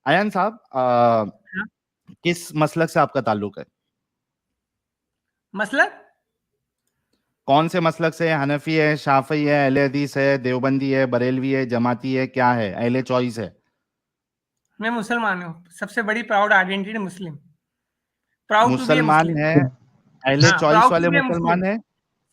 अयान साहब, हाँ? किस मसलक से आपका ताल्लुक है? मसलक? कौन से मसलक से? हनफी है, शाफी है, अहले हदीस है, देवबंदी है, बरेलवी है, जमाती है, क्या है? अहले चॉइस है? मैं मुसलमान हूँ, सबसे बड़ी proud identity Muslim, proud to be a मुसलमान मुस्लिम। है? अहले हाँ, चॉइस प्राउड टू वाले बी ए मुस्लिम। मुसलमान है?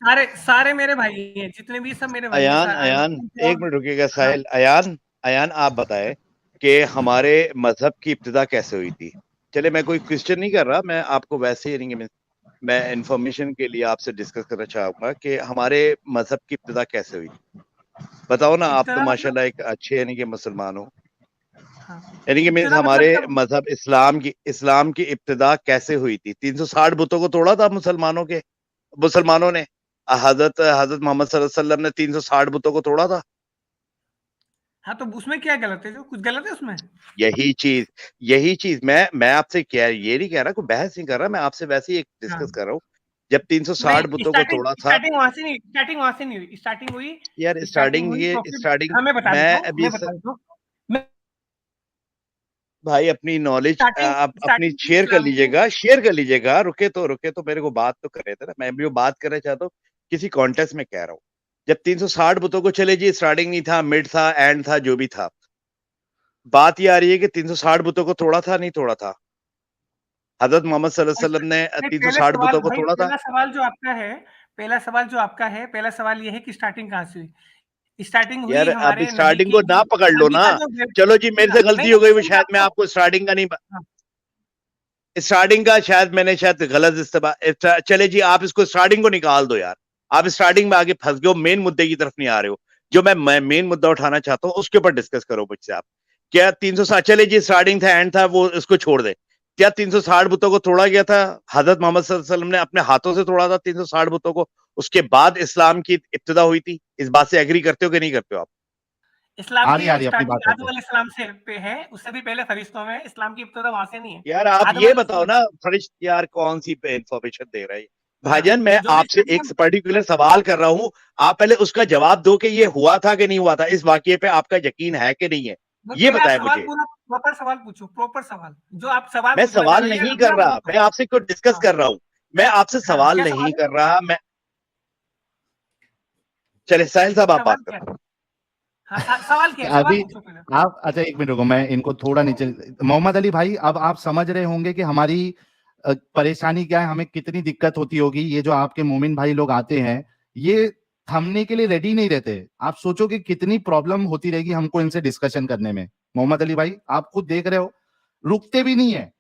सारे सारे मेरे भाई हैं, जितने भी सब मेरे भाई हैं। अयान अयान एक मिनट रुकिएगा हाँ, साहिल। अयान अयान आप बताएं कि हमारे मजहब की इब्तिदा कैसे हुई थी। चले, मैं कोई क्वेश्चन नहीं कर रहा, मैं आपको वैसे ही नहीं, मैं इंफॉर्मेशन के लिए आपसे डिस्कस करना चाहूंगा कि हमारे मजहब की इब्तिदा कैसे हुई। बताओ ना, आप तो इब्तिदा मतलब? माशाल्लाह एक अच्छे यानी कि मुसलमान हो, हाँ, यानी कि मीन्स इब्तिदा हमारे मतलब कब? मजहब इस्लाम की इब्तिदा कैसे हुई थी। 360 बुतों को तोड़ा था मुसलमानों ने। हजरत हजरत मोहम्मद सल्लल्लाहु अलैहि वसल्लम ने 360 बुतों को तोड़ा था। हाँ, तो उसमें क्या गलत है? जो कुछ गलत है उसमें? यही चीज मैं आपसे क्या ये नहीं कह रहा, कोई बहस नहीं कर रहा, मैं आपसे वैसे ही एक हाँ, डिस्कस कर रहा हूँ। जब 360 नहीं, बुतों को स्टार्टिंग तोड़ा था, स्टार्टिंग वहां से नहीं, स्टार्टिंग वहां से नहीं हुई। यार स्टार्टिंग हुई प्रॉफिट। हाँ, मैं बता देता मैं हूँ, अभी मैं भाई अपनी नॉलेज स्टार्टिंग आप अपनी स्टार्टिंग हुई शेयर कर इस्लाम की। लीजिएगा, रुके तो मेरे को बात तो कर रहे थे ना, मैं भी वो बात करना चाहता हूँ, किसी कॉन्टेक्स्ट में कह रहा हूँ। जब 360 बुतों को चले जी, स्टार्टिंग नहीं था, मिड था, एंड था, जो भी था, बात ये आ रही है कि 360 बुतों को तोड़ा था नहीं तोड़ा था। हजरत मोहम्मद सल्लल्लाहु अलैहि वसल्लम ने नहीं, 360 बुतों को तोड़ा था। पहला सवाल जो आपका है, पहला सवाल ये है कि स्टार्टिंग कहाँ से हुई? स्टार्टिंग हुई यार अब हमारे नबी स्टार्टिंग की, को ना पकड़ लो नबी ना। का जो चलो जी, मेरे से नहीं, गलती हो नहीं, गई, वो मेरी शायद बात मैं तो। आपको स्टार्टिंग का नहीं, हाँ, स्टार्टिंग का शायद गलत इस्तेमाल। चले जी, आप इसको स्टार्टिंग को निकाल दो यार। आप स्टार्टिंग में आगे फंस गए हो, मेन मुद्दे की तरफ नहीं आ रहे हो। जो मैं मेन मुद्दा उठाना चाहता हूँ उसके ऊपर डिस्कस करो मुझसे आप। क्या 360, चले जी स्टार्टिंग था, एंड था, वो इसको छोड़ दे। क्या 360 बुतों को तोड़ा गया था? हजरत मोहम्मद सल्लल्लाहु अलैहि वसल्लम ने अपने हाथों से तोड़ा था 360 बुतों को। उसके बाद इस्लाम की इब्तिदा हुई थी। इस बात से एग्री करते हो कि नहीं करते हो आप? इस्लाम आ की रही अपनी स्टार्टिंग बात आदम आते। अलैहिस्सलाम से पे है, उससे भी पहले फरिश्तों में। इस्लाम की इब्तिदा वहां से नहीं है, यार आप आदम ये बताओ अलैहिस्सलाम ना, से। फरिश्त यार कौन सी पे इंफॉर्मेशन दे रहा है हाँ, भाईजान? मैं जो भी आपसे स्टडी एक पर्टिकुलर सवाल कर रहा हूं, आप पहले उसका जवाब दो कि ये हुआ था कि नहीं हुआ था, इस वाकये पे आपका यकीन है कि नहीं है, ये पहले आप बताएं सवाल मुझे। पूरा प्रॉपर सवाल पूछो, प्रॉपर सवाल जो आप सवाल मैं पूछना सवाल चाह रहे हैं नहीं अपना कर वो रहा, मैं बताओ। आपसे कुछ डिस्कस हाँ, कर रहा हूं। मैं आपसे हाँ, सवाल क्या नहीं सवाल है? कर रहा मैं। चले साहिल साहब, आप बात सवाल क्या है? करो। हाँ, सवाल क्या है? सवाल अभी पूछो पहले। आप, अच्छा एक मिनट रुको, मैं इनको थोड़ा नीचे। मोहम्मद अली भाई, अब आप समझ रहे होंगे कि हमारी परेशानी क्या है, हमें कितनी दिक्कत होती होगी। ये जो आपके मोमिन भाई लोग आते हैं, ये थमने के लिए रेडी नहीं रहते। आप सोचो कि कितनी प्रॉब्लम होती रहेगी हमको इनसे डिस्कशन करने में। मोहम्मद अली भाई, आप खुद देख रहे हो, रुकते भी नहीं है।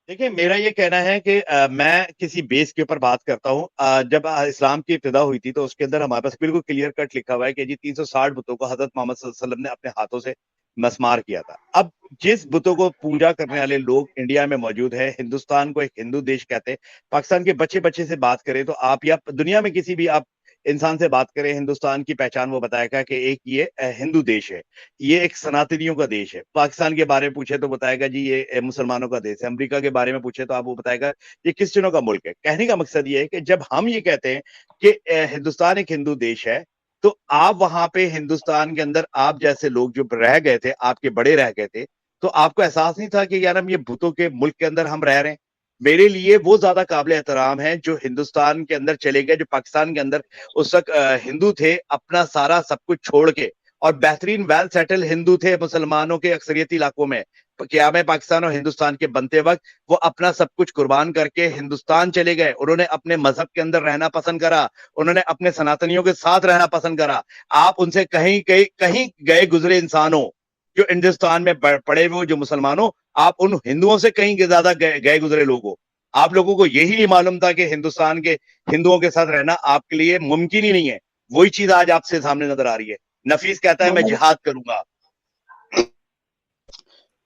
देखिए, मेरा ये कहना है कि मैं किसी बेस के ऊपर बात करता हूँ। जब इस्लाम की इब्तिदा हुई थी तो उसके अंदर हमारे पास बिल्कुल क्लियर कट लिखा हुआ है कि जी 360 बुतों को हजरत मोहम्मद सल्लल्लाहु अलैहि वसल्लम ने अपने हाथों से मसमार किया था। अब जिस बुतों को पूजा करने वाले लोग इंडिया में मौजूद है, हिंदुस्तान को एक हिंदू देश कहते हैं, पाकिस्तान के बच्चे बच्चे से बात करें तो आप, या दुनिया में किसी भी आप इंसान से बात करें, हिंदुस्तान की पहचान वो बताएगा कि एक ये हिंदू देश है, ये एक सनातनियों का देश है। पाकिस्तान के बारे में पूछे तो बताएगा जी ये मुसलमानों का देश है। अमेरिका के बारे में पूछे तो आप वो बताएगा ये क्रिश्चियनों का मुल्क है। कहने का मकसद ये है कि जब हम ये कहते हैं कि हिंदुस्तान एक हिंदू देश है, तो आप वहां पे हिंदुस्तान के अंदर आप जैसे लोग जो रह गए थे, आपके बड़े रह गए थे, तो आपको एहसास नहीं था कि यार हम ये बुतों के मुल्क के अंदर हम रह रहे हैं। मेरे लिए वो ज्यादा काबिल एहतराम है जो हिंदुस्तान के अंदर चले गए, जो पाकिस्तान के अंदर उस वक्त हिंदू थे, अपना सारा सब कुछ छोड़ के, और बेहतरीन वेल सेटल हिंदू थे मुसलमानों के अक्सरियती इलाकों में। क्या में पाकिस्तान और हिंदुस्तान के बनते वक्त वो अपना सब कुछ कुर्बान करके हिंदुस्तान चले गए। उन्होंने अपने मजहब के अंदर रहना पसंद करा, उन्होंने अपने सनातनियों के साथ रहना पसंद करा। आप उनसे कहीं कहीं कहीं गए गुजरे इंसान हो, जो हिंदुस्तान में पड़े हुए जो मुसलमानों, आप उन हिंदुओं से कहीं ज्यादा गए गुजरे लोग हो। आप लोगों को यही नहीं मालूम था कि हिंदुस्तान के हिंदुओं के साथ रहना आपके लिए मुमकिन ही नहीं है। वही चीज आज आपसे सामने नजर आ रही है। नफीस कहता है मैं मोहम्मद जिहाद करूंगा।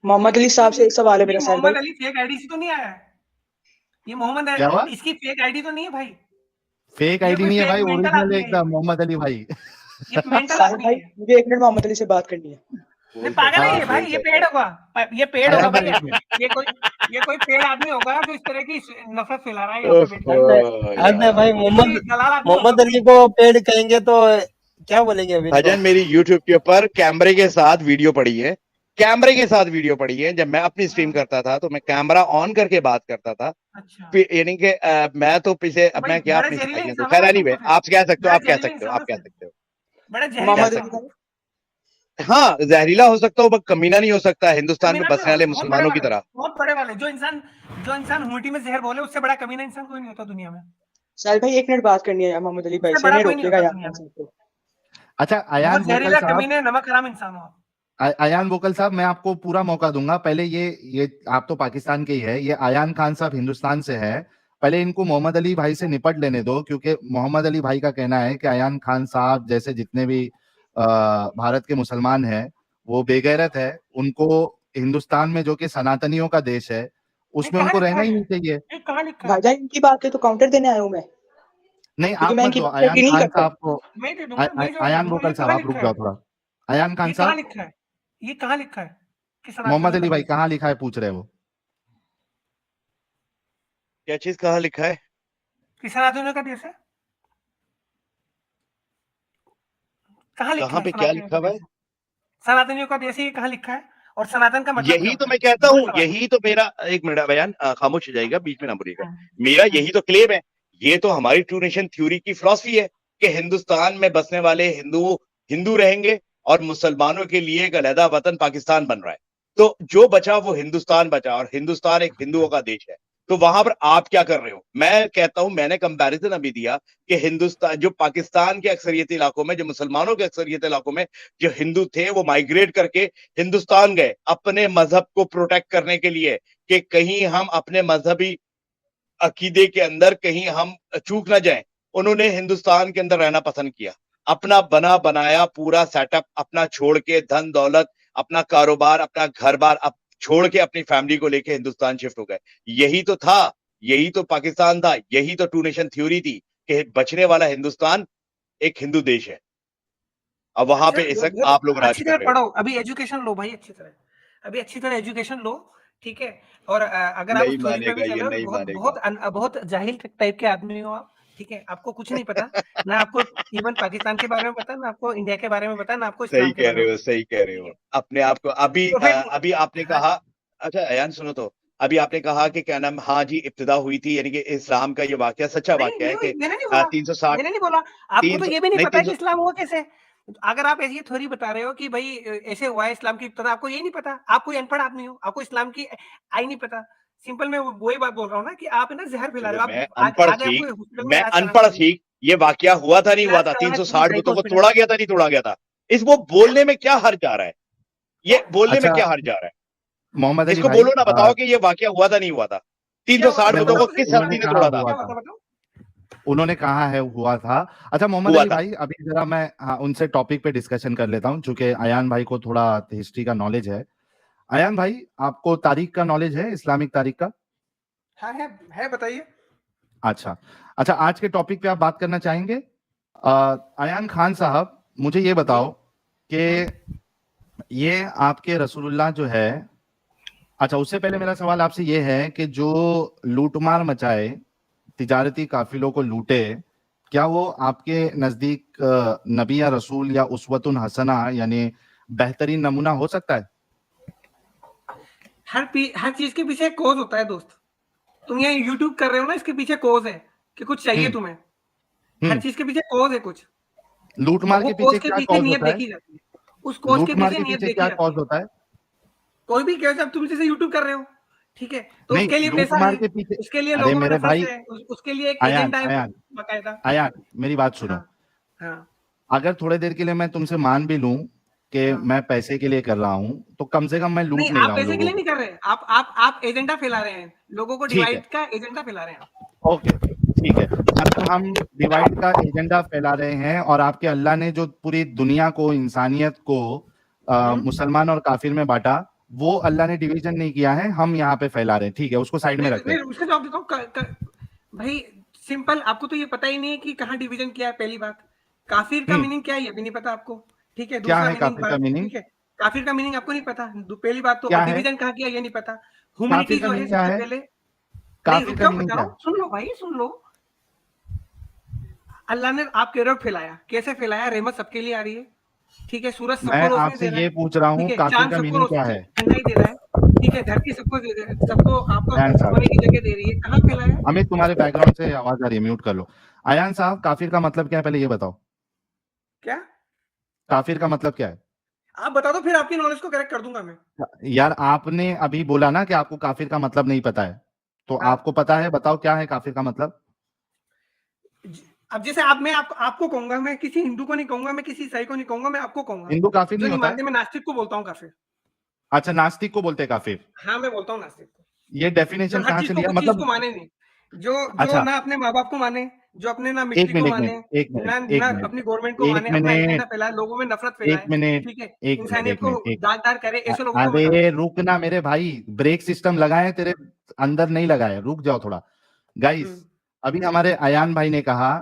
मोहम्मद अली साहब से एक सवाल है मेरा, साहिल भाई। मोहम्मद अली फेक आईडी से तो नहीं आया है? ये क्या हुआ? इसकी फेक आईडी तो नहीं है भाई? फेक ये आईडी कोई नहीं है फेक भाई, मेंटल ओरिजिनल है आदमी है ये एकदम, कोई? मोहम्मद अली भाई। ये मेंटल साहिल आदमी भाई, है ये। मुझे 1 मिनट मोहम्मद अली से बात करनी है। नहीं, पागल है ये भाई, बोल ये सकता पेड़ है। होगा, ये पेड़ होगा अयान भाई। भाई एक मिनट। ये कोई पेड़ आदमी होगा जो इस तरह की नफरत फैला रहा है यहाँ पे बैठ के। अरे भाई, ये कोई दलाल आदमी होगा मोहम्मद अली कोई। को पेड़ कहेंगे तो क्या बोलेंगे अभी इनको? भाईजान मेरी यूट्यूब के ऊपर कैमरे के साथ वीडियो पड़ी है, कैमरे के साथ वीडियो पड़ी है। जब मैं अपनी स्ट्रीम करता था तो मैं कैमरा ऑन करके बात करता था, अच्छा यानी कि मैं तो पीछे अब भाई मैं क्या बड़े अपनी जहरीले सफाइयां दूं। इंसान हो खैर यार तुम एनीवे, तो फिर, आप कह सकते हो, बड़े आप कह जहरीले सकते हो, इंसान आप हो कह फिर, सकते हो। बड़े जहरीले मोहम्मद कह अली इंसान हो। भाई, हाँ, जहरीला हो सकता हूँ पर कमीना नहीं हो सकता हिंदुस्तान में कमीना नहीं बसने हो, वाले बहुत बड़े मुसलमानों की वाले, तरह। बहुत बड़े वाले। जो इंसान हुमिटी में जहर बोले उससे बड़ा कमीना इंसान कोई नहीं होता दुनिया में। साहिल भाई 1 मिनट बात करनी है यार मोहम्मद अली भाई उससे से, बड़ा नहीं कोई नहीं रोकिएगा होता यार दुनिया में। को। अच्छा अयान बहुत वोकल जहरीला साहब, कमीने नमक हराम इंसान हो आप। अयान वोकल साहब, मैं आपको पूरा मौका दूंगा। पहले ये आप तो पाकिस्तान के ही है, ये अयान खान साहब हिंदुस्तान से है। पहले इनको मोहम्मद अली भाई से निपट लेने दो, क्योंकि मोहम्मद अली भाई का कहना है कि अयान खान साहब जैसे जितने भी भारत के मुसलमान हैं वो बेगैरत है। उनको हिंदुस्तान में, जो कि सनातनियों का देश है, ये उसमें कहाँ उनको लिखा रहना ही है? नहीं चाहिए। ये कहाँ लिखा है? भाईजान इनकी बात पे तो काउंटर देने आया हूँ मैं, नहीं, क्योंकि आप मैं मत इनकी दो। बात पे अयान एग्री नहीं खान करता। साहब को, मैं दे दूंगा, मैं जवाब दे अयान दूंगा। वोकल ये साहब कहाँ आप रुक लिखा जाओ है? थोड़ा। अयान खान ये कहाँ साहब, लिखा है? ये कहाँ लिखा है कि मोहम्मद सनातनियों अली का भाई देश है? कहाँ लिखा है पूछ रहे हैं वो। क्या चीज कहाँ लिखा है? कि सनातनियों का देश है? कहाँ लिखा कहाँ है पे क्या सनातनियों लिखा का हुआ देश है? है? सनातनियों का देश है, ये कहाँ लिखा है? और सनातन का मतलब क्या यही होता तो है? मैं कहता 2 हूँ, सवाल है। यही तो मेरा, एक मिनट बयान खामोश हो जाएगा, बीच में ना बोलिएगा। हाँ, मेरा हाँ। यही तो क्लेम है। ये तो हमारी टू नेशन थ्योरी की फिलॉसफी है कि हिंदुस्तान में बसने वाले हिंदू हिंदू रहेंगे और मुसलमानों के लिए एक अलहदा वतन पाकिस्तान बन रहा है। तो जो बचा वो हिंदुस्तान बचा, और हिंदुस्तान एक हिंदुओं का देश है। तो वहां पर आप क्या कर रहे हो? मैं कहता हूं, मैंने कंपैरिजन अभी दिया कि हिंदुस्तान, जो पाकिस्तान के अक्सरियती इलाकों में, जो मुसलमानों के अक्सरियती इलाकों में जो हिंदू थे, वो माइग्रेट करके हिंदुस्तान गए अपने मजहब को प्रोटेक्ट करने के लिए, कि कहीं हम अपने मजहबी अकीदे के अंदर कहीं हम चूक ना जाएं। उन्होंने हिंदुस्तान के अंदर रहना पसंद किया। अपना बना बनाया पूरा सेटअप अपना छोड़ के, धन दौलत, अपना कारोबार, अपना घर बार अब छोड़ के, अपनी फैमिली को लेके हिंदुस्तान शिफ्ट हो गए। यही तो था, यही तो पाकिस्तान था, यही तो टू नेशन थ्योरी थी कि बचने वाला हिंदुस्तान एक हिंदू देश है। अब वहां अच्छा, पे इस वक्त बहुत आप लोग राज अच्छी कर तरह रहे हो। पढ़ो, अभी एजुकेशन लो भाई अच्छी तरह। अभी अच्छी तरह एजुकेशन लो, ठीक है? और अगर आप नहीं उस थ्योरी पे भी मानेगा चल ये, रहे हो तो नहीं बहुत मानेगा। बहुत बहुत जाहिल टाइप के आदमी हो आप, ठीक है? आपको कुछ नहीं पता, ना आपको इवन पाकिस्तान के बारे में पता, ना आपको इंडिया के बारे में पता, ना आपको सही इस्लाम के कह बारे में रहे हो, पता, सही कह रहे ठीक हो। है? अपने आप को अभी तो फिर अभी आपने हाँ, कहा, अच्छा अयान सुनो तो, अभी आपने कहा कि क्या नाम, हाँ जी, इब्तिदा हुई थी, यानी कि इस्लाम का ये वाकया सच्चा नहीं, वाकया है कि मैंने नहीं बोला, 360, मैंने नहीं बोला। आपको तो 300 ये भी नहीं नहीं पता है कि 300, इस्लाम हुआ कैसे? अगर आप ऐसी थ्योरी बता रहे हो कि भई ऐसे हुआ है इस्लाम की इब्तिदा, आपको ये नहीं पता, आप कोई अनपढ़ आदमी हो, आपको इस्लाम की आई नहीं पता। सिंपल मैं वही बात बोल रहा हूँ ना कि आप है ना ज़हर फैला चलो रहे हो। मैं आप आज अनपढ़ आगे ठीक, आपको हॉस्पिटल में मैं इलाज कराना अनपढ़ चाहिए। ठीक, ये वाकया हुआ था नहीं हुआ इलाज था, कराना चाहिए, 360 जाइए बुतों को हॉस्पिटल तोड़ा में। गया था नहीं तोड़ा गया था, इस वो क्या? बोलने में क्या हर्ज आ रहा है? क्या? ये बोलने में अच्छा क्या हर्ज आ रहा है? मोहम्मद अली इसको भाई, बोलो ना, बताओ कि ये वाकया हुआ था नहीं हुआ था, क्या हुआ था? 360 नहीं, बुतों को बताओ किस उन्होंने हस्ती ने कहा तोड़ा था? हुआ क्या था, हुआ था बताओ? उन्होंने कहा है हुआ था। अच्छा मोहम्मद हुआ अली था। भाई, अभी जरा मैं उनसे टॉपिक पे डिस्कशन कर लेता हूँ, चूंकि अयान भाई को थोड़ा हिस्ट्री का नॉलेज है। अयान भाई, आपको तारीख का नॉलेज है, इस्लामिक तारीख का? हाँ, है बताइए। अच्छा, अच्छा, आज के टॉपिक पे आप बात करना चाहेंगे? अयान खान साहब, मुझे ये जी। बताओ कि ये आपके रसूलुल्लाह जो है, अच्छा उससे पहले मेरा सवाल आपसे ये है कि जो लूटमार मचाए, तिजारती काफिलों को लूटे, क्या वो आपके नजदीक नबी या रसूल या उस्वतुन हसना, यानी बेहतरीन नमूना हो सकता है? हर चीज़ के पीछे एक कॉज़ होता है दोस्त। तुम ये यूट्यूब कर रहे हो ना, इसके पीछे कॉज़ है कि कुछ चाहिए हम्म, तुम्हें। हर हम्म। चीज़ के पीछे कॉज़ है कुछ। लूटमार वो के पीछे कॉज़ के क्या पीछे कॉज नीयत होता है? देखी जाती है। उस कॉज़ के लूटमार पीछे के नीयत पीछे देखी क्या जाती कॉज है। होता है? कोई भी केस, अब तुम जैसे यूट्यूब कर रहे हो, ठीक है? तो नहीं, उसके लिए पैसा लूटमार है, के पीछे, उसके लिए अरे लोगों में मेरे नफ़रत भाई, है, उसके लिए एक अयान एजेंडा है अयान बाकायदा। अयान, मेरी बात सुनो। हाँ, हाँ, अगर थोड़े देर के लिए मैं तुमसे मान भी लूं कि हाँ। मैं पैसे के लिए कर रहा हूं, तो कम से कम मैं नहीं, लूट नहीं आप रहा हूं पैसे के लोगों लिए को। नहीं कर रहे। आप एजेंडा फैला रहे हैं। लोगों को ठीक है, डिवाइड का एजेंडा फैला रहे हैं आप। ओके, ठीक है। अगर हम डिवाइड का एजेंडा फैला रहे हैं और आपके अल्लाह ने जो पूरी दुनिया को, इंसानियत को हुँ? मुसलमान और काफिर में बांटा, वो अल्लाह ने डिवीजन नहीं किया है, हम यहाँ पे फैला रहे हैं। ठीक है, उसको साइड में नहीं, रखते नहीं हैं। उसका जवाब देता हूँ। क क भाई सिंपल, आपको तो ये पता ही नहीं है कि कहाँ डिवीज़न किया है, पहली बात। काफ़िर का हम्म, मीनिंग क्या है ये भी नहीं पता आपको, ठीक है? क्या दूसरा है मीनिंग काफिर का बात, मीनिंग? ठीक है? काफ़िर का मीनिंग आपको नहीं पता, पहली बात तो, और क्या है डिवीज़न कहाँ किया ये नहीं पता। ह्यूमैनिटी काफिर का जो है मीनिंग? क्या सबसे है पहले, नहीं काफिर रुक का जाओ मीनिंग? बता क्या रहा है? हूँ, सुन लो भाई सुन लो। अल्लाह ने आप कह रहे हो फैलाया, कैसे फैलाया? रहमत सबके लिए आ रही है, ठीक है, सूरज सबको मैं रोशनी आपसे दे रहा ये है, पूछ रहा हूँ ठीक है, काफिर चांद का सबको मीनिंग क्या रोशनी है? ठंडाई दे रहा है, ठीक है, धरती सबको सबको आपको अयान साहब, सोने की जगह दे रही है, कहाँ फैला है? अमित तुम्हारे बैकग्राउंड से आवाज आ रही है, म्यूट कर लो। अयान साहब, काफिर का मतलब क्या है, पहले ये बताओ। क्या? काफिर का मतलब क्या है? आप बता दो, फिर आपकी नॉलेज को करेक्ट कर दूंगा मैं। यार आपने अभी बोला ना कि आपको काफिर का मतलब नहीं पता है, तो हाँ। आपको पता है, बताओ क्या है काफिर का मतलब? अब जैसे आप मैं आपको कहूंगा, मैं किसी हिंदू को नहीं कहूंगा, मैं किसी ईसाई को नहीं कहूंगा, मैं आपको कहूंगा हिंदू काफिर जो नहीं नहीं होता है? मानते, मैं नास्तिक को बोलता हूँ काफिर। अच्छा, नास्तिक को बोलते हैं काफिर? हाँ, मैं बोलता हूँ नास्तिक को, ये जो डेफिनेशन हर कहाँ चीज से को, लिया कुछ चीज को मतलब? माने नहीं, जो जो अच्छा, ना अपने माँ बाप को माने, जो अपने ना एक मिट्टी को मिनट, एक माने, मिनट, एक ना मिनट, एक ना मिनट, अपनी गवर्नमेंट को एक माने, अपना आइडिया ना मिनट, फैलाए, लोगों में नफरत एक फैलाए, मिनट, ठीक है, एक मिनट, इंसानियत एक को मिनट, एक दांत दांत करे, ऐसे लोगों को मैं अरे मानता रुकना मेरे भाई, ब्रेक सिस्टम लगाए तेरे अंदर नहीं लगाए, रुक जाओ थोड़ा। हूँ। गाइस, अभी हमारे अयान भाई ने कहा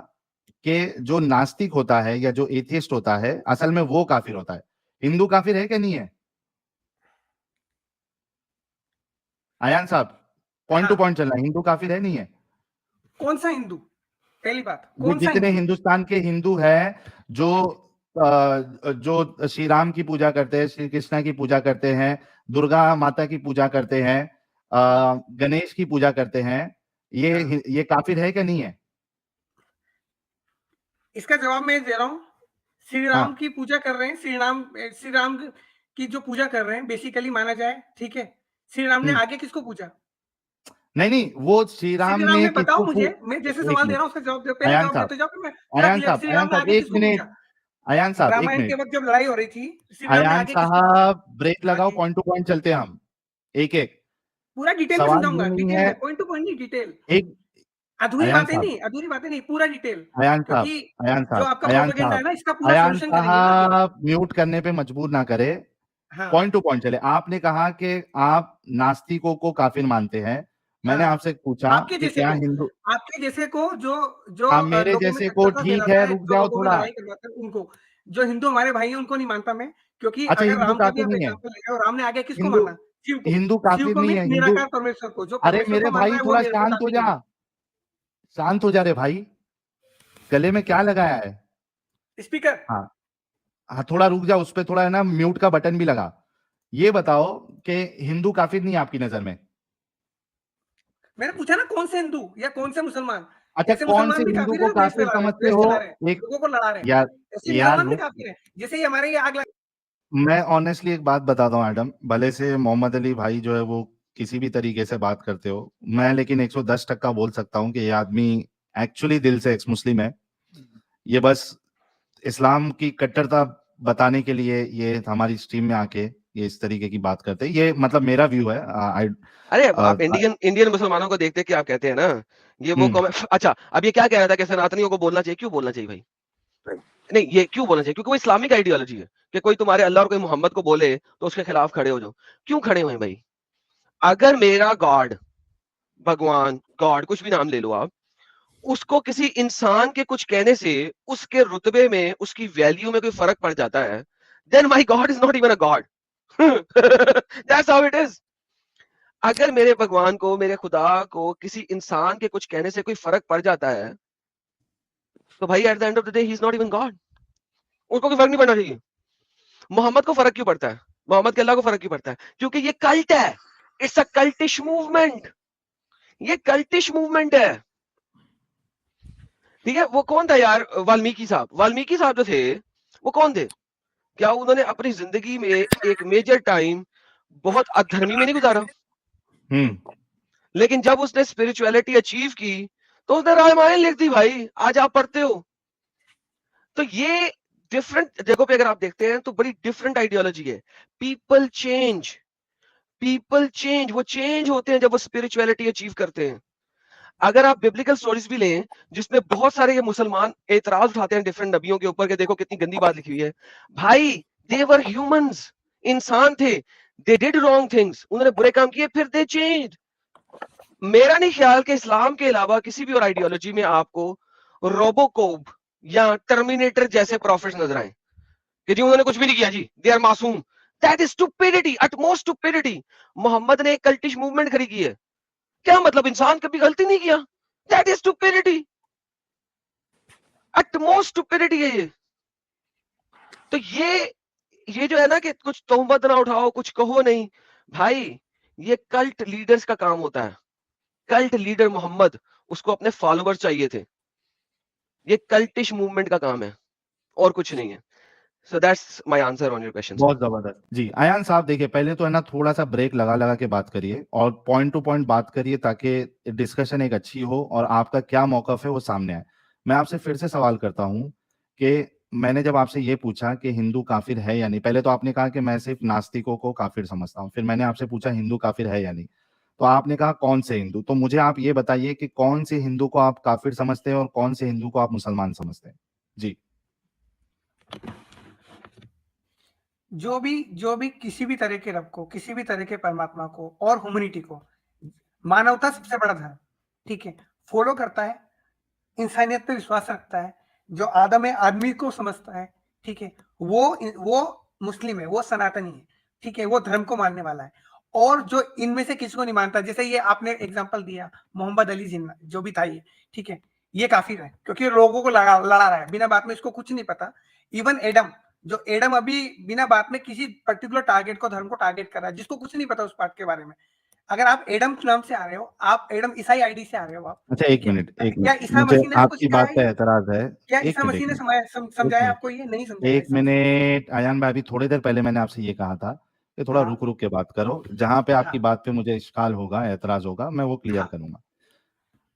कि जो नास्तिक होता है या जो एथियस्ट होता है, असल में वो काफिर होता है। हिंदू काफिर है कि नहीं है? अयान साहब, पॉइंट टू हाँ, पॉइंट चलना है, हिंदू काफिर है नहीं है? कौन सा हिंदू? पहली बात, ये कौन सा जितने हिंदू? हिंदुस्तान के हिंदू हैं जो जो श्री राम की पूजा करते हैं, श्री कृष्णा की पूजा करते हैं, दुर्गा माता की पूजा करते हैं, गणेश की पूजा करते हैं, ये काफिर है कि नहीं है? इसका जवाब मैं दे रहा हूँ। श्री राम हाँ, की पूजा कर रहे हैं, श्री राम की जो पूजा कर रहे हैं, बेसिकली माना जाए, ठीक है, श्री राम ने हम्म, आगे किसको पूजा? नहीं नहीं, वो श्री राम श्री राम ने ने, बताओ किसको मुझे, मैं जैसे एक सवाल दे मिनट, रहा हूँ उसका जवाब दो, पहले अयान जवाब साहब, देते जाओ, फिर मैं पूरा क्लियर। श्री राम ने आगे एक किसको मिनट, पूजा? अयान साहब एक रामायण के मिनट, वक्त जब लड़ाई हो रही थी, श्री राम ने अयान आगे किसको पूजा? साहब ब्रेक लगाओ, आगे पॉइंट टू पॉइंट चलते हैं हम, एक एक। पूरा डिटेल में सवाल समझाऊंगा, ये नहीं डिटेल है, में, पॉइंट टू पॉइंट नहीं, डिटेल। एक, अयान साहब, अधूरी बातें नहीं, पूरा डिटेल, अयान साहब, क्योंकि अयान जो साहब, आपका अयान प्रोपेगेंडा है साहब, ना, इसका पूरा अयान सॉल्यूशन करेंगे ना अभी। साहब म्यूट करने पे मजबूर ना करे, हाँ, पॉइंट टू पॉइंट चले। आपने कहा कि आप नास्तिकों को काफिर मानते हैं, मैंने हाँ। आपसे पूछा आपके कि जैसे क्या को, हिंदू, आपके जैसे को जो जो हाँ मेरे लोगों में जैसे को कट्टरता ठीक फैलाता है, है, रुक जो जाओ लोगों में थोड़ा। लड़ाई करवाता है, उनको, जो हिंदू हमारे भाई हैं, उनको नहीं मानता मैं, क्योंकि अच्छा, अगर हिंदू राम का भी काफिर आप नहीं है? एग्जाम्पल ले रहे हो, राम ने आगे किसको हिंदू, माना? शिव को। हिंदू शिव काफिर को नहीं मीन्स है हिंदू? निराकार परमेश्वर को, जो अरे परमेश्वर मेरे को मान रहा भाई है, वो थोड़ा मेरे को शांत हो काफिर जा, नहीं है। शांत हो जा रे भाई, गले में क्या लगाया है? स्पीकर, हाँ, हाँ थोड़ा रुक जा, उस पे थोड़ा है ना म्यूट का बटन भी लगा। ये बताओ कि हिंदू काफिर नहीं है आपकी नजर में? मैंने पूछा ना कौन से हिंदू या कौन से मुसलमान? अच्छा, ऐसे कौन से मुसलमान भी हिंदू काफिर है को जो देश काफिर फैला रहे हैं, समझते देश हो? चला रहे हैं, एक, लोगों को लड़ा रहे हैं, यार, ऐसे यार मुसलमान भी रुक, काफिर है, जैसे ही हमारे ये आग मैं ऑनेस्टली एक बात बताता हूँ मैडम, भले से मोहम्मद अली भाई जो है वो किसी भी तरीके से बात करते हो, मैं लेकिन 110% बोल सकता हूँ कि ये आदमी एक्चुअली दिल से एक्स मुस्लिम है। ये बस इस्लाम की कट्टरता बताने के लिए ये हमारी स्ट्रीम में आके ये इस तरीके की बात करते हैं, ये मतलब मेरा व्यू है। आई अरे आप इंडियन मुसलमानों को देखते क्या आप कहते हैं ना, ये वो अच्छा, अब ये क्या कह रहा था कि सनातनियों को बोलना चाहिए? क्यों बोलना चाहिए भाई? नहीं, ये क्यों बोलना चाहिए? क्योंकि वो इस्लामिक आइडियोलॉजी है कि कोई तुम्हारे अल्लाह और कोई मोहम्मद को बोले तो उसके खिलाफ खड़े हो जाओ। क्यों खड़े हुए भाई? अगर मेरा गॉड, भगवान, गॉड, कुछ भी नाम ले लो आप, उसको किसी इंसान के कुछ कहने से उसके रुतबे में, उसकी वैल्यू में कोई फर्क पड़ जाता है, then my god is not even a god. That's how it is. अगर मेरे भगवान को, मेरे खुदा को किसी इंसान के कुछ कहने से कोई फर्क पड़ जाता है, तो भाई at the end of the day he is not even God, उसको कोई फर्क नहीं पड़ना चाहिए। मोहम्मद को फर्क क्यों पड़ता है? मोहम्मद के अल्लाह को फर्क क्यों पड़ता है? क्योंकि ये कल्ट है, इट्स अ कल्टिश मूवमेंट, ये कल्टिश मूवमेंट है। ठीक है, वो कौन था यार? वाल्मीकि साहब, वाल्मीकि साहब जो थे वो कौन थे? क्या उन्होंने अपनी जिंदगी में एक मेजर टाइम बहुत अधर्मी में नहीं गुजारा? लेकिन जब उसने स्पिरिचुअलिटी अचीव की तो उसने रामायण लिख दी भाई, आज आप पढ़ते हो। तो ये डिफरेंट जगहों पे अगर आप देखते हैं तो बड़ी डिफरेंट आइडियोलॉजी है। पीपल चेंज, पीपल चेंज, वो चेंज होते हैं जब वो स्पिरिचुअलिटी अचीव करते हैं। अगर आप बिब्लिकल स्टोरीज भी लें जिसमें बहुत सारे ये मुसलमान एतराज उठाते हैं डिफरेंट नबियों के ऊपर कि देखो कितनी गंदी बात लिखी हुई है, भाई दे वर ह्यूमंस, इंसान थे, दे डिड रॉन्ग थिंग्स, उन्होंने बुरे काम किए, फिर दे चेंज्ड। मेरा नहीं ख्याल कि इस्लाम के अलावा किसी भी और आइडियोलॉजी में आपको रोबोकॉप या टर्मिनेटर जैसे प्रॉफिट्स नजर आए कि जी उन्होंने कुछ भी नहीं किया जी, दे आर मासूम। That is stupidity, utmost stupidity. Mohammed ने एक कल्टिश मूवमेंट खड़ी की है, क्या मतलब इंसान कभी गलती नहीं किया? That is stupidity, utmost stupidity है ये। तो ये जो है ना कि कुछ तोहमत ना उठाओ, कुछ कहो नहीं भाई, ये कल्ट लीडर्स का काम होता है। कल्ट लीडर मोहम्मद, उसको अपने फॉलोअर्स चाहिए थे। ये कल्टिश मूवमेंट का काम है और कुछ नहीं है। So that's my answer on your question. बहुत जबरदस्त जी। अयान साहब देखिए, पहले तो है ना थोड़ा सा ब्रेक लगा लगा के बात करिए और पॉइंट टू पॉइंट बात करिए ताकि डिस्कशन एक अच्छी हो और आपका क्या मौकफ है वो सामने आए। मैं आपसे फिर से सवाल करता हूं कि मैंने जब आपसे ये पूछा कि हिंदू काफिर है या नहीं, पहले तो आपने कहा कि मैं सिर्फ नास्तिकों को काफिर समझता हूं, फिर मैंने आपसे पूछा हिंदू काफिर है या नहीं, तो आपने कहा कौन से हिंदू। तो मुझे आप ये बताइए कि कौन से हिंदू को आप काफिर समझते हैं और कौन से हिंदू को आप मुसलमान समझते हैं जी। जो भी किसी भी तरह के रब को, किसी भी तरह के परमात्मा को और ह्यूमैनिटी को, मानवता सबसे बड़ा धर्म, ठीक है, फॉलो करता है, इंसानियत पे विश्वास रखता है, जो आदम है आदमी को समझता है, ठीक है, वो मुस्लिम है, वो सनातनी है, ठीक है, वो धर्म को मानने वाला है। और जो इनमें से किसी को नहीं मानता, जैसे ये आपने एग्जांपल दिया मोहम्मद अली जिन्ना जो भी था ये, ठीक है, ये काफिर है क्योंकि लोगों को लड़ा रहा है बिना बात में, इसको कुछ नहीं पता। इवन एडम, जो एडम अभी बिना बात में किसी पर्टिकुलर टारगेट को, धर्म को टारगेट कर रहा है, जिसको कुछ नहीं पता उस पार्ट के बारे में। अगर आप एडम नाम से आ रहे हो, आप एडम ईसाई आईडी से आ रहे हो आप, अच्छा एक ठीक है, मिनट, एक क्या मिनट, ईसा मुझे मसीह ने आपको आपकी सिखाया बात पे ये? एतराज है। क्या एक ईसा मिनट, मसीह एक ने मिनट, एक समझाया मिनट, आपको ये? नहीं समझाया एक ईसा मसीह ने। मिनट। अयान भाई, अभी थोड़ी देर पहले मैंने आपसे ये कहा था कि थोड़ा हाँ रुक रुक के बात करो, जहां पे आपकी हाँ बात पे मुझे इश्काल होगा, एतराज होगा, मैं वो क्लियर हाँ करूंगा।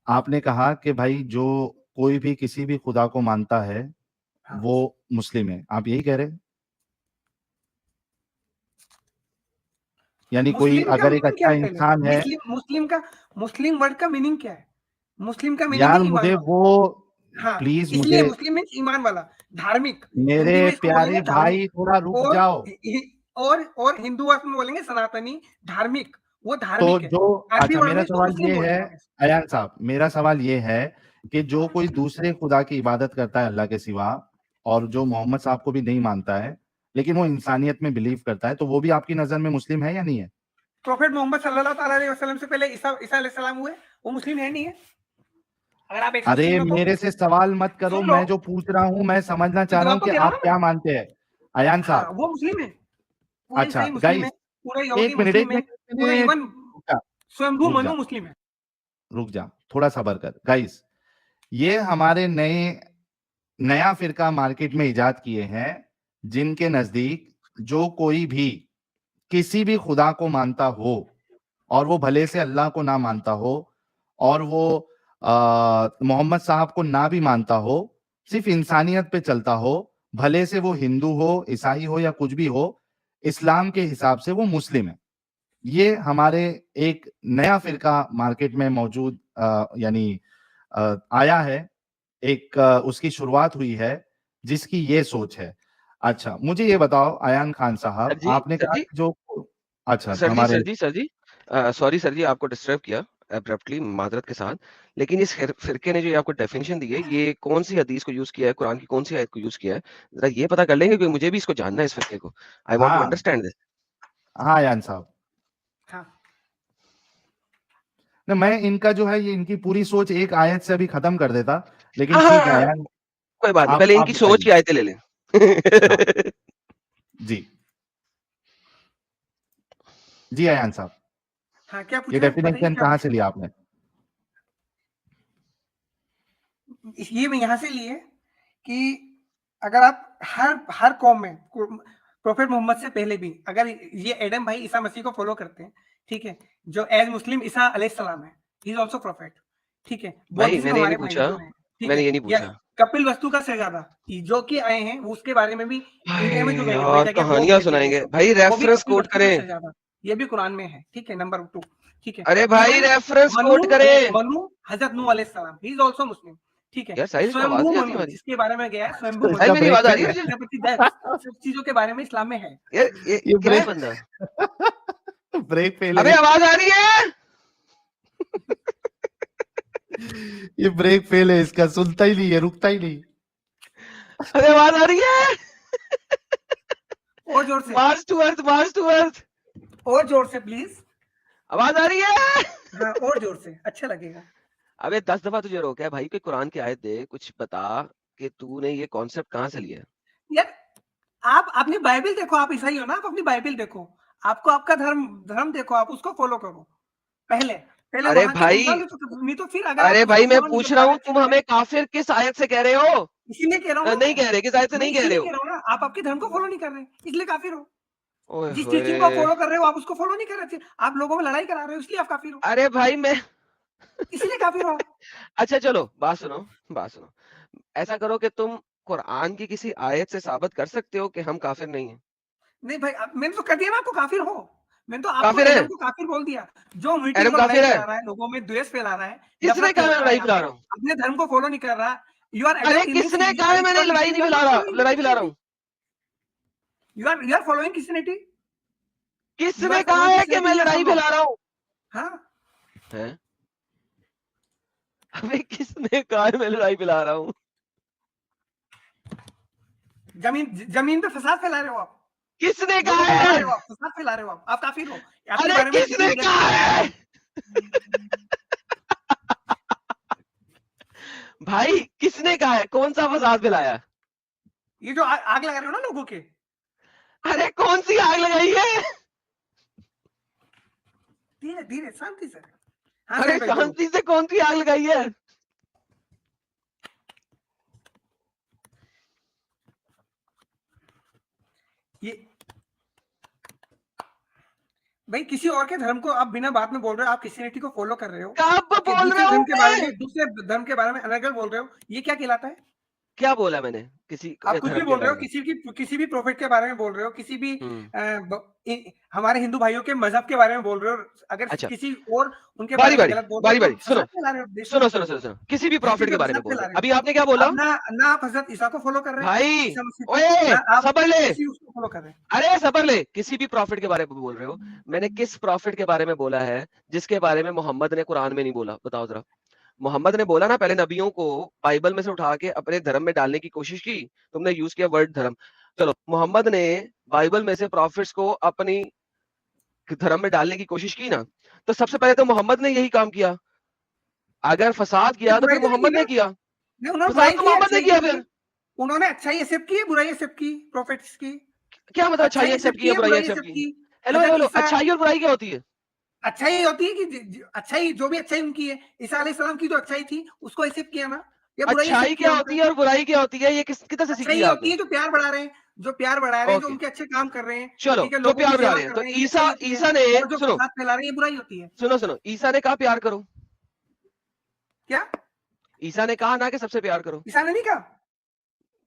आपने कहा कि भाई जो कोई भी किसी भी खुदा को मानता है हाँ। वो मुस्लिम है, आप यही कह रहे हैं? यानी कोई मुस्लिम का अगर एक मीनिंग क्या अच्छा है पहले? इंसान है। मुस्लिम वर्ड का मीनिंग क्या है? मुस्लिम का मीनिंग है यार ईमान मुझे वाला। वो, हाँ, प्लीज इसलिए मुझे, मुस्लिम मीन्स ईमान वाला, धार्मिक। मेरे हिंदी में इसको बोलेंगे प्यारे धार्मिक। भाई थोड़ा रुक और जाओ। और हिंदू अर्थ में बोलेंगे सनातनी, धार्मिक। वो तो धार्मिक है। जो, अरबी अच्छा वर्ड में मेरा इसको सवाल मुस्लिम ये है, बोलेंगे। अयान साहब मेरा सवाल ये है कि जो कोई दूसरे खुदा की इबादत करता है अल्लाह के सिवा, और जो मोहम्मद साहब को भी नहीं मानता है लेकिन वो इंसानियत में बिलीव करता है, तो वो भी आपकी नजर में मुस्लिम है या नहीं है? प्रोफेट मोहम्मद सल्लल्लाहु अलैहि वसल्लम से पहले ईसा अलैहि सलाम हुए, वो मुस्लिम है नहीं है? अगर आप अरे 103 हो तो मेरे से सवाल मत करो, सुन लो, मैं जो पूछ रहा हूं मैं समझना तो चाह रहा हूं जवाब तो कि दे रहा हूं आप ना मैं। क्या मानते हैं अयान हाँ, साहब। वो मुस्लिम है। पूरे अच्छा ईसाई मुस्लिम है, गाइस, पूरा यहूदी एक मिनट, मुस्लिम एक है, मिनट, एक पूरा मिनट, इवन रुक जा, स्वयंभू रुक मनु जा, मुस्लिम है। रुक जा, थोड़ा सबर कर गाइस। ये हमारे नया फिरका मार्केट में इजाद किए हैं, जिनके नजदीक जो कोई भी किसी भी खुदा को मानता हो, और वो भले से अल्लाह को ना मानता हो, और वो मोहम्मद साहब को ना भी मानता हो, सिर्फ इंसानियत पे चलता हो, भले से वो हिंदू हो, ईसाई हो या कुछ भी हो, इस्लाम के हिसाब से वो मुस्लिम है। ये हमारे एक नया फिरका मार्केट में मौजूद यानी आया है, एक उसकी शुरुआत हुई है जिसकी ये सोच है। अच्छा मुझे ये बताओ अयान खान सर साहब, जी, आपने सर कहा जी, कि जो, अच्छा सर जी, हमारे, सर जी, सर जी, सॉरी सर जी, आपको डिस्टर्ब किया अब्रप्टली, माजरत के साथ। लेकिन इस फिरके ने जो आपको डेफिनेशन दी है, ये कौन सी हदीस को यूज किया है, कुरान की कौन सी आयत को यूज किया है, जरा ये पता कर लेंगे, क्योंकि मुझे भी इसको जानना है, इस फिरके को। आई वांट टू हाँ अंडरस्टैंड दिस। हाँ अयान साहब, हाँ, न मैं इनका जो है ये इनकी पूरी सोच एक आयत से अभी खत्म कर देता, लेकिन हाँ हाँ ठीक है हाँ, अयान, कोई बात नहीं, पहले आप इनकी सोच बताइए। की आयतें ले लें। हाँ जी, जी अयान साहब, हाँ, क्या पूछ ये रहे हैं? बताइए डेफिनेशन क्या कहाँ पूछ से लिया आपने? रहे हैं? ये मैं यहाँ से लिए कि अगर आप हर कौम में प्रोफेट मोहम्मद से पहले भी अगर ये एडम भाई ईसा मसीह को फॉलो करते हैं, ठीक है, जो एज मुस्लिम ईसा अलैहि सलाम है, ही इज आल्सो प्रोफेट, ठीक है, भाई बौद्धिज्म मैंने ये हमारे नहीं भाई पूछा, जो हैं, ठीक मैंने है, ये नहीं या पूछा। कपिल वस्तु का शहजादा जो कि आए हैं, वो उसके बारे में भी इंडिया में जो भाई भेजा यार, गया बोध कहानियां कहते हैं सुनाएंगे जिसको, भाई, वो भी रेफरेंस कपिल कोट वस्तु का करें। शहजादा, ये भी कुरान में है, ठीक है, नंबर 2, ठीक है, अरे भाई इवन रेफरेंस मनु कोट करें। मनु हजरत नूह अलैहि सलाम, ही इज आल्सो मुस्लिम, ठीक है, यार साहिल, इसको आवाज स्वयंभू नहीं आती मनु हमारी? जिसके बारे में गया है, स्वयंभू साहिल, इसका मनु, मेरी ब्रेक आवाज आ रही फेल है है, तुझे? प्रजापति दक्ष, सब चीजों के बारे में इस्लाम में है। यार ये क्या है ब्रेक बंदा? ब्रेक फेल अबे है, आवाज आ रही है? ये ब्रेक फेल है, इसका सुनता ही नहीं है, रुकता ही नहीं। अबे आवाज आ रही है? और जोर से, March to earth, March to earth. और जोर से प्लीज। आवाज आ रही है? हाँ, और जोर से, अच्छा लगेगा। अबे 10 दफा तुझे रोका है भाई, कोई कुरान की आयत दे, कुछ बता कि तूने ये कॉन्सेप्ट कहाँ से लिया है। यार आप अपनी बाइबल देखो, आप ईसाई हो ना, आप अपनी बाइबल देखो, आपको आपका धर्म देखो, आप उसको फॉलो करो पहले अरे वहां के भाई, निकाल दो, नहीं तो फिर अगर आप अरे उसको भाई मैं फॉलो नहीं पूछ कर रहा पा हूँ, रहे अच्छे तुम से, हमें काफिर किस आयत से कह रहे हो? इसीलिए कह रहा हूँ ना नहीं कह रहे, किस आयत से मैं नहीं कह रहे इसीलिए हो? कह रहा हूँ ना, आप आपके धर्म को फॉलो नहीं कर रहे, इसलिए काफिर हो। ओए जिस होए। टीचिंग को फॉलो कर रहे हो, आप उसको फॉलो नहीं कर रहे, आप लोगों में लड़ाई करा रहे हो, इसलिए आप काफिर हो, अरे भाई मैं इसलिए काफिर हो। अच्छा चलो बात सुनो, ऐसा करो कि तुम कुरान की किसी आयत से साबित कर सकते हो कि हम काफिर नहीं हैं। नहीं भाई, मैंने तो कर दिया ना, आपको काफिर हो, मैंने तो आपको काफिर है? एडम को काफिर बोल दिया, जो मीटिंग एडम को लड़ाई काफिर है? करा रहा है, लोगों में द्वेष फैला रहा है, किसने नफरत कहा फैला मैं रहा है, लड़ाई यहाँ फैला पे रहा हूँ? अपने धर्म को फॉलो नहीं कर रहा, यू आर अरे एडम इन दिस, किसने कहा है मैंने लड़ाई नहीं फैला रहा, लड़ाई फैला रहा हूँ? You are following Christianity, you किसने आर कहा फॉलोइंग है कि मैं क्रिश्चियनिटी, यस लड़ाई और नो? फैला रहा हूँ? हाँ, हैं? अबे किसने कहा है मैं लड़ाई फैला रहा हूँ? जमीन पे फसाद फैला रहे हो आप, किसने लोगों कहा को लड़ा है? रहे हो, आप फसाद फैला रहे हो, आप काफिर हो, आपके अरे बारे में किसी किसने ने गलत कहा बोला है? भाई किसने कहा है? कौन सा फसाद फैलाया? ये जो आग लगा रहे हो ना लोगों के, अरे कौन सी आग लगाई है? धीरे धीरे शांति से, हाँ अरे साहिल भाई बोलो। शांति से कौन सी आग लगाई है? ये भाई किसी और के धर्म को आप बिना बात में बोल रहे हो, आप क्रिश्चियनिटी को फॉलो कर रहे हो, कब कि बोल रहा हूँ मैं? दूसरे धर्म के बारे में अनर्गल बोल रहे हो, ये क्या कहलाता है? क्या बोला मैंने किसी आप कुछ भी धर्म के बोल रहे बारे हो, में? किसी भी प्रोफेट के बारे में बोल रहे हो, किसी भी हम्म। हमारे हिंदू भाइयों के मजहब के बारे में बोल रहे हो, अगर अच्छा, किसी और उनके बारी बारे में बारी गलत बोल रहे बारी हो बारी तो सुनो फसाद फैला रहे हो देश में, सुनो सुनो सुनो सुनो, किसी भी धरती प्रॉफिट पे के बारे में फसाद बोल फैला रहे हो। रहे हो। अभी आपने क्या बोला? अब ना आप हजरत ईसा को फॉलो कर रहे हैं, भाई ईसा मसीह को, ओए ना आप सबर ले, किसी उसको फॉलो कर रहे हैं। अरे सबर ले, किसी भी प्रॉफिट के बारे में बोल रहे हो। मैंने किस प्रॉफिट के बारे में बोला है जिसके बारे में मोहम्मद ने कुरान में नहीं बोला? बताओ जरा। मोहम्मद ने बोला ना, पहले नबियों को बाइबल में से उठा के अपने धर्म में डालने की कोशिश की, तुमने यूज किया वर्ड धर्म। चलो, मोहम्मद ने बाइबल में से प्रॉफिट्स को अपनी धर्म में डालने की कोशिश की ना, तो सबसे पहले तो मोहम्मद ने यही काम किया। अगर फसाद ये किया तो बुराई फिर तो नहीं की मोहम्मद ना, ने किया, नहीं उन्होंने फसाद बुराई तो की, मोहम्मद ने अच्छाई किया नहीं की, फिर। उन्होंने अच्छाई एक्सेप्ट की, बुराई एक्सेप्ट की, प्रोफेट्स की, क्या मतलब अच्छाई अच्छाई एक्सेप्ट एक्सेप्ट की की या है, बुराई बुराई एक्सेप्ट एक्सेप्ट की? की। हेलो हेलो हजरत हेलो, ईसा, अच्छाई और बुराई क्या होती है? अच्छाई होती है कि अच्छाई जो भी अच्छाई उनकी है, ईसा अलैहिस्सलाम की जो अच्छाई थी उसको एक्सेप्ट किया ना, या बुराई अच्छाई एक्सेप्ट क्या किया होती उनका? है और बुराई क्या होती है? ये किधर से सीखी अच्छाई है ये होती आपने? है जो प्यार बढ़ा रहे हैं, जो प्यार बढ़ा रहे हैं, जो ओके, उनके अच्छे काम कर रहे हैं, चलो, ठीक है, जो लोगों की प्यार बढ़ा सेवा रहे हैं कर तो रहे हैं, ये ईसा अच्छाई होती है, ईसा ने, और जो सुनो फसाद फैला रहे हैं ये बुराई होती है। सुनो सुनो, ईसा ने कहा प्यार करो। क्या ईसा ने कहा ना कि सबसे प्यार करो। ईसा ने नहीं कहा?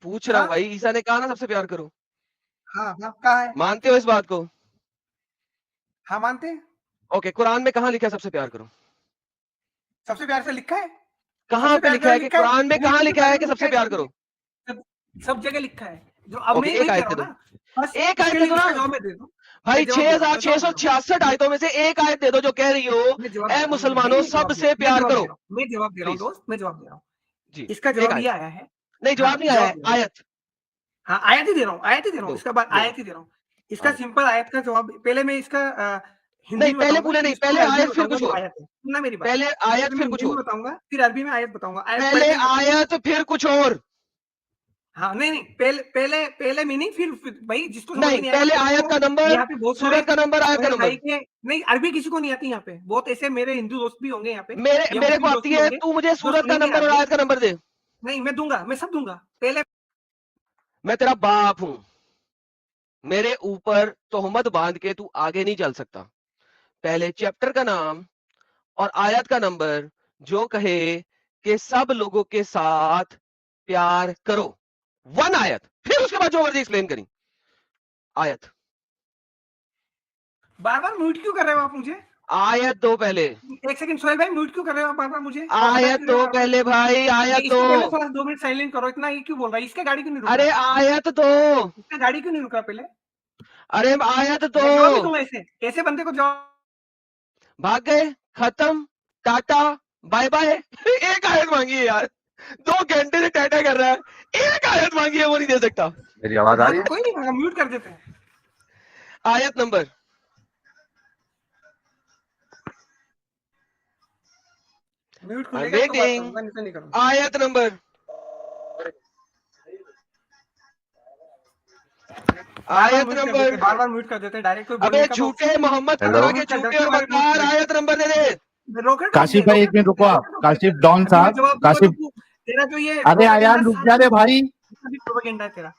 पूछ रहा हूँ हाँ भाई, ईसा ने कहा ना सबसे प्यार करो। हाँ हाँ, कहा है, मानते हो इस बात को? हाँ मानते हैं। ओके, कुरान में कहाँ लिखा है सबसे प्यार करो? सबसे प्यार से लिखा है, कहाँ सबसे पे प्यार लिखा करो है कि लिखा है, कुरान में कहाँ मीटिंग के लिखा है बारे कि में लिखा सबसे है, प्यार करो? सब जगह लिखा है, जो अब ओके, मैं एक वही कह आयत रहा दे हूँ दो, ना, बस एक आयत इसके दे लिए दो ना इसका जवाब मैं दे दूं, भाई। मैं जवाब दे रहा हूँ, मैं जवाब दे रहा हूँ, 6666 आयतों में से एक आयत दे दो जो कह रही हो मैं जवाब ए दे रहा हूँ भाई, मुसलमानों मैं जवाब दे सबसे मैं प्यार जवाब दे करो। रहा हूँ, मैं जवाब दे रहा हूँ प्लीज दोस्त, मैं जवाब दे रहा हूँ। जी, इसका एक जवाब ये आयत। आया है, नहीं, हाँ जवाब नहीं आया जवाब है, दे रहा हूँ, आयत हाँ आयत ही दे रहा हूँ, आयत ही दे रहा हूँ, दो, इसका बाद दो आयत ही दे रहा हूँ। इसका आयत। सिंपल आयत का जवाब, पहले मैं इसका हिंदी नहीं, में पहले बताऊंगा, पूरे फिर नहीं, इसको पहले मैं अरबी में आयत फिर बताऊंगा कुछ जो और। आयत है, सुनना मेरी बात, पहले आयत पहले मैं फिर कुछ हिंदी में और। बताऊंगा, फिर अरबी में आयत बताऊंगा, आयत पढ़ पहले के मैं बताऊंगा। आयत फिर कुछ और। हाँ नहीं नहीं, पहले मीनिंग, फिर भाई जिसको समझ में नहीं, नहीं आएगा पहले तो आयत उसको, का नंबर, यहाँ पे बहुत सारे सूरत का नंबर, आयत का मेरे भाई नंबर। के, नहीं अरबी किसी को नहीं आती यहाँ पे, बहुत ऐसे मेरे हिंदू दोस्त भी होंगे यहाँ पे, मेरे या मेरे को मुस्लिम दोस्त आती भी है, होंगे तू मुझे जो सूरत का सुनेंगे नंबर और अरबी। आयत का नंबर दे। नहीं मैं दूंगा, मैं सब दूंगा, पहले मैं तेरा बाप हूं, मेरे ऊपर तोहमत बांध के तू आगे नहीं चल सकता। पहले चैप्टर का नाम और आयत का नंबर जो कहे कि सब लोगों के साथ प्यार करो, वन आयत, फिर उसके बाद जो मर्जी एक्सप्लेन करी। आयत, बार बार म्यूट क्यों कर रहे हो आप मुझे? आयत दो पहले, एक सेकंड सोहेल भाई, म्यूट क्यों कर रहे हो आप बार बार मुझे, और हटा आयत क्यों रहे दो हो बार बार? पहले भाई, ये आयत दो। इसको पहले थोड़ा 2 मिनट साइलेंट करो, इतना ये क्यों बोल रहा है, इसका गाड़ी क्यों नहीं रुक अरे रहा, आयत दो, इसका गाड़ी क्यों नहीं रुक रहा पहले? अरे आयत दो। मैं जवाब नहीं दूंगा, ऐसे बंदे को जवाब, भाग गए, खत्म, टाटा, बाय बाय। एक आयत मांगी है यार, 2 घंटे से टाटा कर रहा है, एक आयत मांगी है वो नहीं दे सकता। मेरी आवाज आ रही है? कोई नहीं, म्यूट कर देते हैं। आयत नंबर, म्यूट आई एम खुलेगा तो बात वेटिंग। करूंगा, नहीं तो नहीं करूंगा। आयत नंबर, आयत नंबर, बार म्यूट कर देते डायरेक्ट। कोई अबे बोलने का झूठे मोहम्मद के हेलो? तरह के झूठे और मक्कार, आयत नंबर दे दे। रॉकेट काशिफ भाई एक मिनट रुको आप, काशिफ डॉन साहब, काशिफ, तेरा जो ये अरे यार रुक जा रे भाई, प्रोपेगेंडा है तेरा।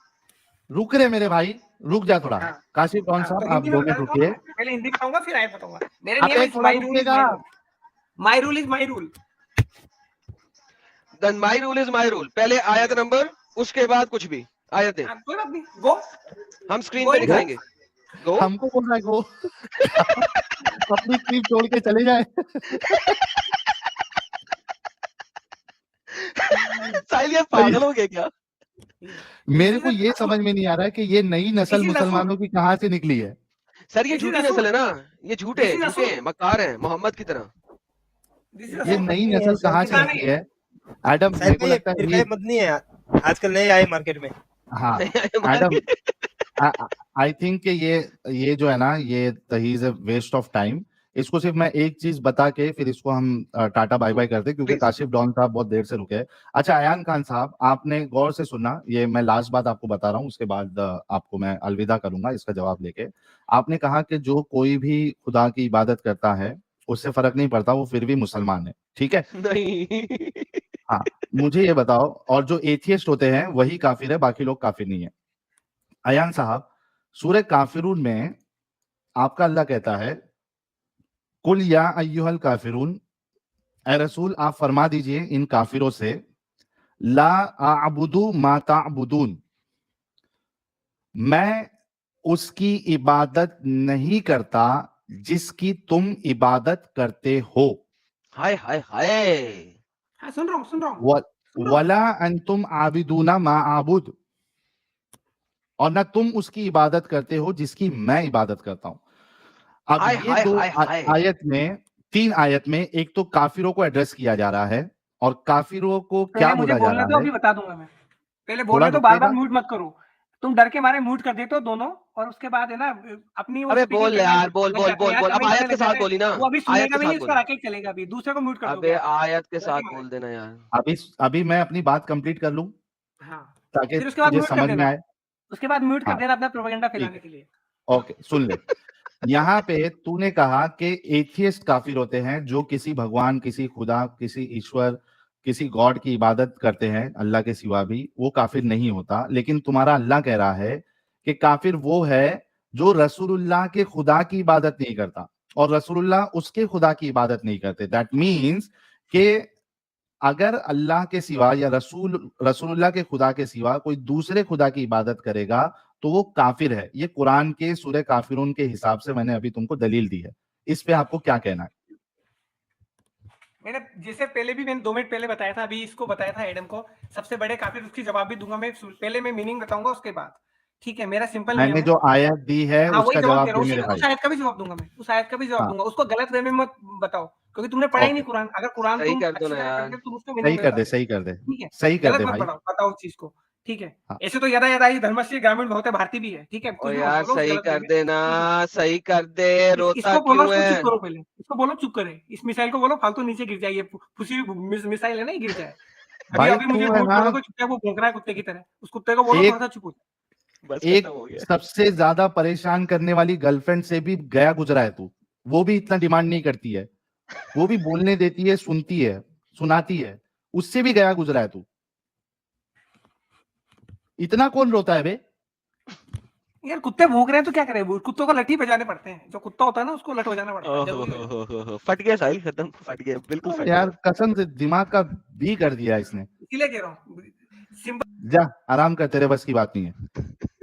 रुक रे मेरे भाई, रुक जा थोड़ा। हाँ। काशिफ डॉन हाँ, साहब तो आप हिंदी 2 में मिनट बता रुकिए। दूंगा, पहले हिंदी बताऊंगा फिर आयत बताऊंगा। मेरे अबे नियम थोड़ा माय रूल इज रुकिएगा। My rule is my rule. Then my rule is my rule, पहले आयत नंबर, उसके बाद कुछ भी आयत दे, कोई बात नहीं, गो। हम स्क्रीन Go पे in, दिखाएंगे। गो हमको बोल रहा है गो। अपनी क्लिप छोड़ के चले जाए। साहिल ये पागल हो गए क्या? मेरे को ये समझ में नहीं आ रहा है कि ये नई नस्ल This is मुसलमानों की कहाँ से निकली है। सर ये This is झूठी Rasul. नस्ल है ना, ये झूठे This is झूठे Rasul. मक्कार है मोहम्मद की तरह। ये नई नस्ल कहाँ से निकली है? एडम मेरे को लगता है ये, मदनी है, आजकल नए आए मार्केट में। हाँ एडम, आई थिंक कि ये जो है ना, ये ही is a waste of time. इसको सिर्फ मैं एक चीज बता के फिर इसको हम टाटा बाय बाय करते हैं, क्योंकि Please. काशिफ डॉन साहब बहुत देर से रुके हैं। अच्छा अयान खान साहब, आपने गौर से सुनना, ये मैं लास्ट बात आपको बता रहा हूँ, उसके बाद आपको मैं अलविदा करूंगा इसका जवाब लेके। आपने कहा कि जो कोई भी खुदा की इबादत करता है उससे फर्क नहीं पड़ता, वो फिर भी मुसलमान है, ठीक है? नहीं हाँ, मुझे ये बताओ, और जो एथियस्ट होते हैं वही काफिर है, बाकी लोग काफिर नहीं है। अयान साहब, सूरह काफिरून में आपका अल्लाह कहता है, कुल या अय्युहल काफिरून, ए रसूल आप फरमा दीजिए इन काफिरों से, ला आबुदु मा ताबुदून, मैं उसकी इबादत नहीं करता जिसकी तुम इबादत करते हो। हाय हाय हाय, हाँ, सुन रहा हूँ। वला अंतुम आबिदूना मा आबुद, और ना तुम उसकी इबादत करते हो जिसकी मैं इबादत करता हूं। अब हाय, ये हाय, दो हाय, हाय। आयत में, 3 आयत में, एक तो काफिरों को एड्रेस किया जा रहा है, और काफिरों को क्या पहले मुझे बोला जा बोलने दो, रहा अभी है। बता दूंगा मैं। पहले थोड़ा बोलने दो, बार बार रुकिएगा। म्यूट मत करो। तुम डर के मारे म्यूट कर देते हो दोनों, और उसके बाद है ना अपनी वो अबे speaking बोल करने यार, बोल लग बोल जाते हैं, बोल यार बोल, अब कमेंट आयत करने के लग साथ जाते हैं। बोली ना, वो अभी आयत सुनेगा के भी नहीं, साथ उसका बोली। राकेट चलेगा अभी, दूसरे को म्यूट कर अबे दोगे। आयत के डर साथ के मारे। बोल देना यार। अभी मैं अपनी बात कंप्लीट कर लूं हाँ, ताकि फिर उसके बाद तुझे म्यूट कर समझ में देना। आए। उसके बाद म्यूट कर हाँ, देना अपना प्रोपेगेंडा ठीक फैलाने है, के लिए। ओके सुन ले। यहाँ पे तूने कहा कि एथियस्ट काफिर होते हैं जो किसी भगवान, किसी खुदा, किसी ईश्वर, किसी गॉड की इबादत करते हैं अल्लाह के सिवा भी, वो काफिर नहीं होता। लेकिन तुम्हारा अल्लाह कह रहा है कि काफिर वो है जो रसूलुल्लाह के खुदा की इबादत नहीं करता, और रसूलुल्लाह उसके खुदा की इबादत नहीं करते। दैट मीन्स कि अगर अल्लाह के सिवा या रसूलुल्लाह के खुदा के सिवा कोई दूसरे खुदा की इबादत करेगा तो वो काफिर है। ये कुरान के सूरह काफिरून के हिसाब से मैंने अभी तुमको दलील दी है। इस पे आपको क्या कहना है? मैंने जैसे पहले भी मैंने 2 मिनट पहले बताया था, अभी इसको बताया था एडम को, सबसे बड़े काफिर, उसकी जवाब भी दूंगा मैं। पहले मैं मीनिंग बताऊंगा उसके बाद, ठीक है? मेरा सिंपल नियम मैंने है। जो आयत दी है हाँ, वही उसका जवाब जवाब दे रहा दे हूँ, मेरे भाई। उस आयत का भी जवाब दूंगा मैं, उस आयत का भी जवाब हाँ, दूंगा। उसको गलत वे में मत बताओ, क्योंकि तुमने पढ़ा ही ओके, नहीं कुरान। अगर कुरान सही तुम कर दो अच्छी ना तरह यार। पढ़ते तुम उसको सही मीनिंग कर दे, बताते, सही कर दे, ठीक है? सही कर गलत दे मत भाई। बताओ उस चीज को, ठीक है? हाँ, ऐसे तो यादा ही धर्मश्री ग्रामीण बहुत है, भारती भी है, ठीक है? ओ कुछ भी मत यार बोलो उस सही गलत वे कर में, देना, ठीक है? सही कर दे, रोता इसको बोलो, क्यों उसको चुप है? करो पहले, इसको बोलो चुप करे। इस मिसाइल को बोलो फालतू नीचे गिर जाए, ये फुसी मिसाइल है ना, ये गिर जाए। भाई अभी मुझे तू है म्यूट ना, करो, तो चुपचाप वो भौंक रहा है कुत्ते की तरह, उस कुत्ते को बोलो एक थोड़ा सा चुप हो जाए। बस खत्म एक हो गया। सबसे ज्यादा परेशान करने वाली गर्लफ्रेंड से भी गया गुजरा है तू। वो भी इतना डिमांड नहीं करती है, वो भी बोलने देती है, सुनती है, सुनाती है, उससे भी गया गुजरा है तू। इतना कौन रोता है बे? यार कुत्ते भौंक रहे हैं तो क्या करें? वो कुत्तों को लठी बजाने पड़ते हैं, जो कुत्ता होता है ना उसको लठ बजाना पड़ता है, जरूरी है। ओहो, फट गया साहिल, खत्म, फट गया, बिल्कुल फट यार गया। कसम से दिमाग का भी कर दिया इसने। इसीलिए कह रहा हूँ, सिंपल। जा आराम कर, तेरे बस की बात नहीं है।